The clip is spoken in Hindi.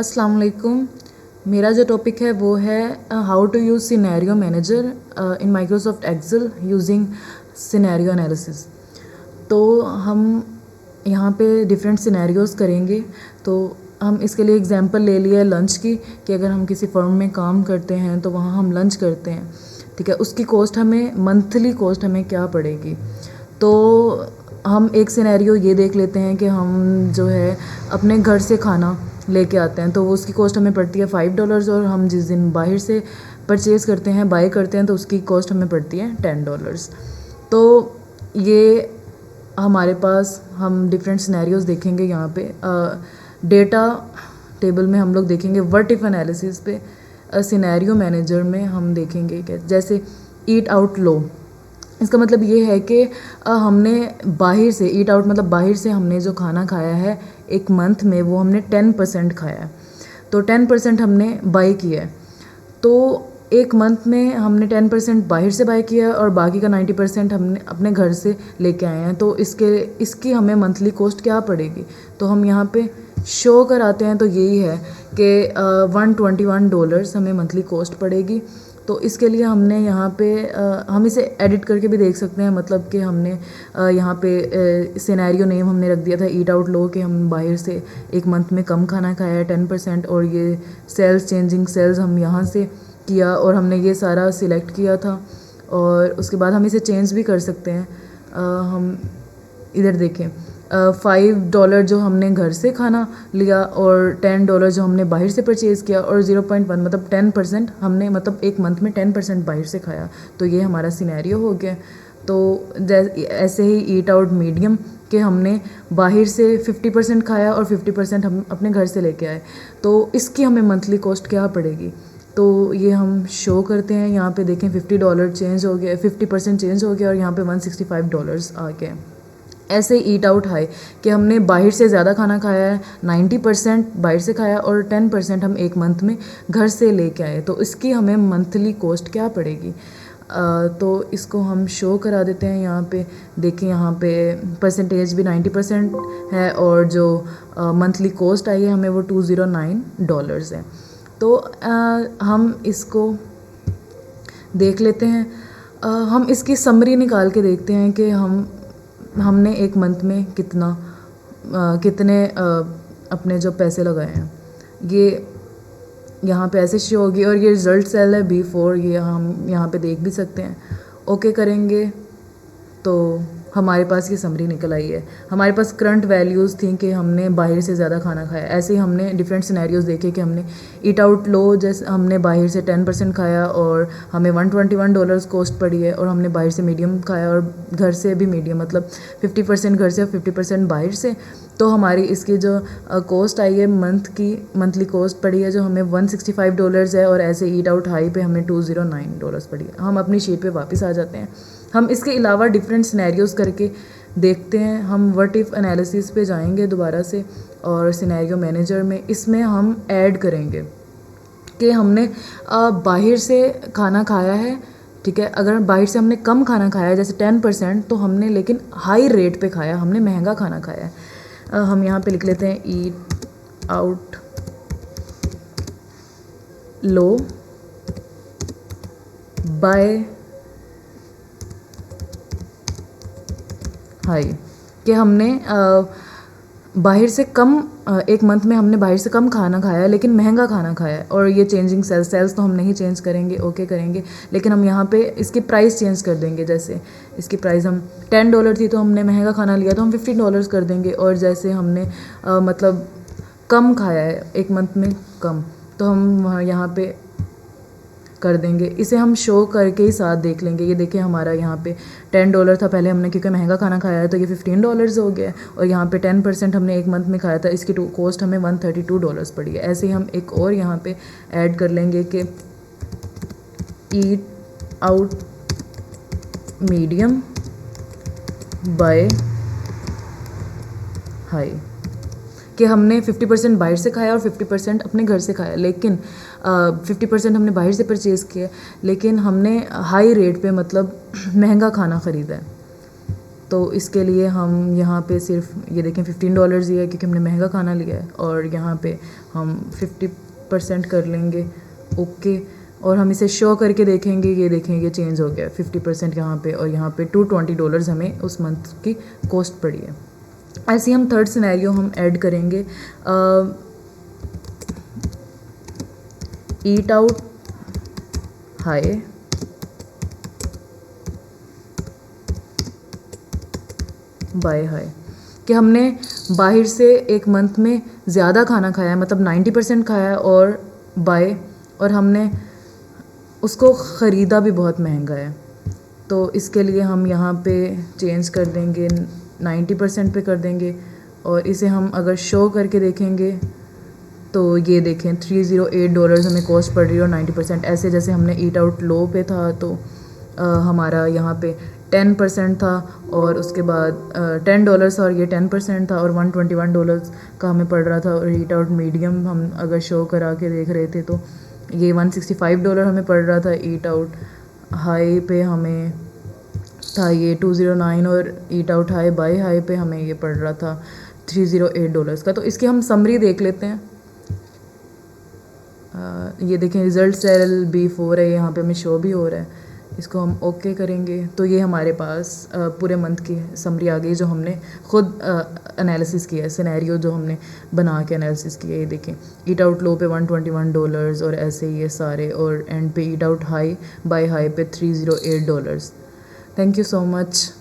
अस्सलाम वालेकुम। मेरा जो टॉपिक है वो है how to use scenario manager in Microsoft Excel using scenario analysis. तो हम यहाँ पे डिफरेंट सिनेरियोज़ करेंगे। तो हम इसके लिए एग्जांपल ले लिया लंच की कि अगर हम किसी फर्म में काम करते हैं तो वहाँ हम लंच करते हैं, ठीक है। उसकी कॉस्ट हमें मंथली कॉस्ट हमें क्या पड़ेगी। तो हम एक सिनेरियो ये देख लेते हैं कि हम जो है अपने घर से खाना लेके आते हैं तो उसकी कॉस्ट हमें पड़ती है $5 और हम जिस दिन बाहर से परचेज़ करते हैं बाय करते हैं तो उसकी कॉस्ट हमें पड़ती है $10। तो ये हमारे पास हम डिफरेंट सिनेरियोज़ देखेंगे। यहाँ पे डेटा टेबल में हम लोग देखेंगे व्हाट इफ़ एनालिसिस पे सिनेरियो मैनेजर में हम देखेंगे कि जैसे ईट आउट लो। इसका मतलब ये है कि हमने बाहर से ईट आउट मतलब बाहर से हमने जो खाना खाया है एक मंथ में वो हमने 10% खाया है। तो 10% हमने बाई किया है। तो एक मंथ में हमने 10% बाहर से बाय किया और बाकी का 90% हमने अपने घर से लेके आए हैं। तो इसकी हमें मंथली कॉस्ट क्या पड़ेगी। तो हम यहाँ पे शो कराते हैं तो यही है कि $121 हमें मंथली कॉस्ट पड़ेगी। तो इसके लिए हमने यहाँ पे हम इसे एडिट करके भी देख सकते हैं, मतलब कि हमने यहाँ पे सिनेरियो नेम हमने रख दिया था ईट आउट लो कि हम बाहर से एक मंथ में कम खाना खाया है 10% और ये सेल्स चेंजिंग सेल्स हम यहाँ से किया और हमने ये सारा सिलेक्ट किया था। और उसके बाद हम इसे चेंज भी कर सकते हैं। हम इधर देखें $5 जो हमने घर से खाना लिया और $10 जो हमने बाहर से परचेज़ किया और 0.1 मतलब 10% हमने मतलब एक मंथ में 10% बाहर से खाया। तो ये हमारा सिनेरियो हो गया। तो ऐसे ही ईट आउट मीडियम कि हमने बाहर से 50% खाया और 50% हम अपने घर से लेके आए। तो इसकी हमें मंथली कॉस्ट क्या पड़ेगी। तो ये हम शो करते हैं। यहाँ पे देखें $50 चेंज हो गया, 50% चेंज हो गया और यहाँ पे $165 आ गया। ऐसे ईट आउट हाई कि हमने बाहर से ज़्यादा खाना खाया है, 90% बाहर से खाया और 10% हम एक मंथ में घर से लेके आए। तो इसकी हमें मंथली कॉस्ट क्या पड़ेगी। तो इसको हम शो करा देते हैं। यहाँ पे देखिए, यहाँ पे परसेंटेज भी 90% है और जो मंथली कॉस्ट आई है हमें वो $209 है। तो हम इसको देख लेते हैं। हम इसकी समरी निकाल के देखते हैं कि हमने एक मंथ में कितने अपने जो पैसे लगाए हैं। ये यहाँ पे ऐसे शो होगी और ये रिज़ल्ट सेल है B4, ये हम यहाँ पे देख भी सकते हैं। ओके करेंगे तो हमारे पास ये समरी निकल आई है। हमारे पास करंट वैल्यूज़ थी कि हमने बाहर से ज़्यादा खाना खाया। ऐसे ही हमने डिफरेंट सिनेरियोज़ देखे कि हमने ईट आउट लो जैसे हमने बाहर से 10% खाया और हमें $121 कॉस्ट पड़ी है और हमने बाहर से मीडियम खाया और घर से भी मीडियम मतलब 50% घर से और 50% बाहर से। तो हमारी इसकी जो कॉस्ट आई है मंथली कॉस्ट पड़ी है जो हमें $165 है और ऐसे ईट आउट हाई पे हमें $209 पड़ी है। हम अपनी शीट पे वापस आ जाते हैं। हम इसके अलावा डिफरेंट सिनेरियोज़ करके देखते हैं। हम व्हाट इफ़ एनालिसिस पे जाएंगे दोबारा से और सिनेरियो मैनेजर में इसमें हम ऐड करेंगे कि हमने बाहर से खाना खाया है, ठीक है। अगर बाहर से हमने कम खाना खाया है जैसे 10% तो हमने लेकिन हाई रेट पे खाया, हमने महंगा खाना खाया है। हम यहाँ पे लिख लेते हैं ईट आउट लो बाय हाई कि हमने बाहर से कम एक मंथ में हमने बाहर से कम खाना खाया है लेकिन महंगा खाना खाया है। और ये चेंजिंग सेल्स तो हम नहीं चेंज करेंगे, ओके करेंगे, लेकिन हम यहाँ पे इसकी प्राइस चेंज कर देंगे। जैसे इसकी प्राइस हम $10 थी तो हमने महंगा खाना लिया तो हम $15 कर देंगे। और जैसे हमने मतलब कम खाया है एक मंथ में कम तो हम यहाँ पे कर देंगे। इसे हम शो करके ही साथ देख लेंगे। ये देखिए हमारा यहाँ पे $10 था पहले हमने क्योंकि महंगा खाना खाया है तो ये $15 हो गया और यहाँ पे 10% हमने एक मंथ में खाया था, इसकी कॉस्ट हमें $132 पड़ी है। ऐसे ही हम एक और यहाँ पे ऐड कर लेंगे कि eat out medium by high कि हमने 50% बाहर से खाया और 50% अपने घर से खाया, लेकिन 50% हमने बाहर से परचेज़ किया लेकिन हमने हाई रेट पे मतलब महंगा खाना ख़रीदा है। तो इसके लिए हम यहाँ पे सिर्फ ये देखें $15 ही है क्योंकि हमने महंगा खाना लिया है, और यहाँ पे हम 50% कर लेंगे। ओके, और हम इसे शो करके देखेंगे, ये देखेंगे चेंज हो गया 50% यहाँ पे, और यहाँ पे $220 हमें उस मंथ की कॉस्ट पड़ी है। ऐसे ही हम थर्ड सिनेरियो हम ऐड करेंगे, eat out high by high, कि हमने बाहर से एक मंथ में ज़्यादा खाना खाया है, मतलब 90% खाया है, और बाय, और हमने उसको ख़रीदा भी बहुत महंगा है। तो इसके लिए हम यहाँ पे चेंज कर देंगे 90% पे कर देंगे, और इसे हम अगर शो करके देखेंगे तो ये देखें $308 हमें कॉस्ट पड़ रही है, और 90% ऐसे जैसे हमने ईट आउट लो पे था तो हमारा यहाँ पे 10% था, और उसके बाद $10 था, और ये 10% था, और $121 का हमें पड़ रहा था। और ईट आउट मीडियम हम अगर शो करा के देख रहे थे तो ये $165 हमें पड़ रहा था। ईट आउट हाई पे हमें था ये 209, और eat out high by high पे हमें ये पड़ रहा था $308 का। तो इसकी हम समरी देख लेते हैं। ये देखें रिज़ल्ट सेल B4 है, यहाँ पे हमें शो भी हो रहा है। इसको हम ओके करेंगे तो ये हमारे पास पूरे मंथ की समरी आ गई, जो हमने खुद एनालिसिस किया है, सिनेरियो जो हमने बना के एनालिसिस किया है। ये देखें ईट आउट लो पे $121, और ऐसे ही ये सारे, और एंड पे eat out high by high पे $308। Thank you so much.